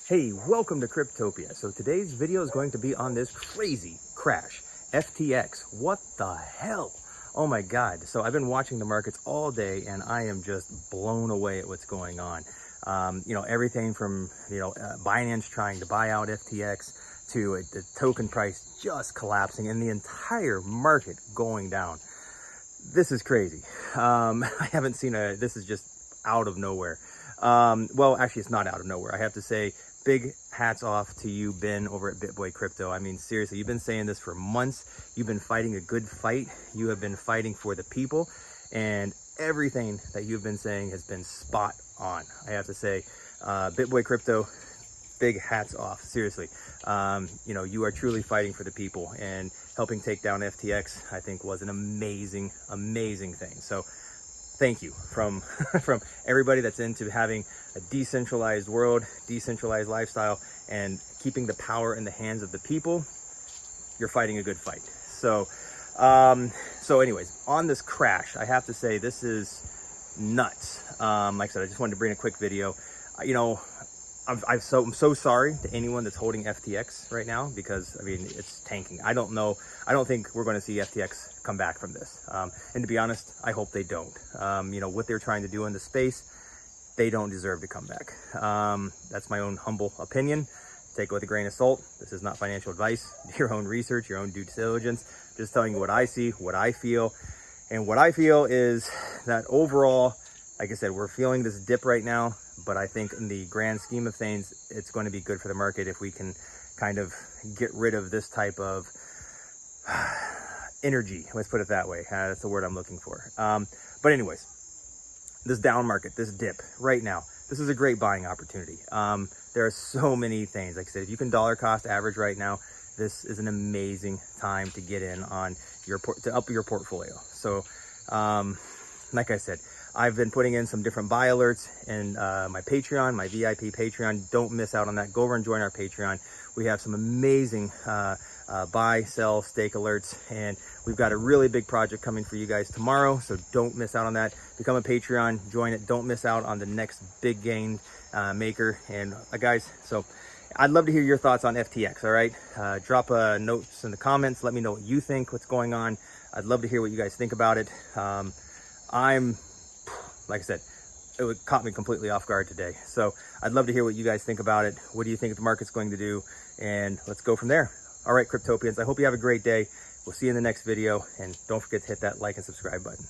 Hey, welcome to Cryptopia. So today's video is going to be on this crazy crash, FTX. What the hell? Oh my God. So I've been watching the markets all day and I am just blown away at what's going on. Everything from, Binance trying to buy out FTX to the token price just collapsing and the entire market going down. This is crazy. I haven't seen this is just out of nowhere. Well, actually, it's not out of nowhere. I have to say, big hats off to you, Ben, over at BitBoy Crypto. I mean, seriously, you've been saying this for months. You've been fighting a good fight. You have been fighting for the people, and everything that you've been saying has been spot on. I have to say, BitBoy Crypto, big hats off. Seriously, you are truly fighting for the people, and helping take down FTX, I think, was an amazing, amazing thing. So thank you from everybody that's into having a decentralized world, decentralized lifestyle, and keeping the power in the hands of the people. You're fighting a good fight. So anyways, on this crash, I have to say this is nuts. Like I said, I just wanted to bring a quick video. I'm so sorry to anyone that's holding FTX right now, because I mean, it's tanking. I don't think we're going to see FTX come back from this. And to be honest, I hope they don't. What they're trying to do in the space, they don't deserve to come back. That's my own humble opinion. Take it with a grain of salt. This is not financial advice. Do your own research, your own due diligence. Just telling you what I see, what I feel. And what I feel is that overall, like I said, we're feeling this dip right now, but I think in the grand scheme of things, it's going to be good for the market if we can kind of get rid of this type of energy. Let's put it that way. That's the word I'm looking for. But anyways, this down market, this dip right now, this is a great buying opportunity. There are so many things. Like I said, if you can dollar cost average right now, this is an amazing time to get in on to up your portfolio. So, like I said, I've been putting in some different buy alerts in my Patreon, my VIP Patreon. Don't miss out on that. Go over and join our Patreon. We have some amazing buy, sell, stake alerts, and we've got a really big project coming for you guys tomorrow, so don't miss out on that. Become a Patreon, join it. Don't miss out on the next big gain maker. And guys, so I'd love to hear your thoughts on FTX, all right? Drop notes in the comments. Let me know what you think, what's going on. I'd love to hear what you guys think about it. Like I said, it caught me completely off guard today. So I'd love to hear what you guys think about it. What do you think the market's going to do? And let's go from there. All right, Cryptopians, I hope you have a great day. We'll see you in the next video. And don't forget to hit that like and subscribe button.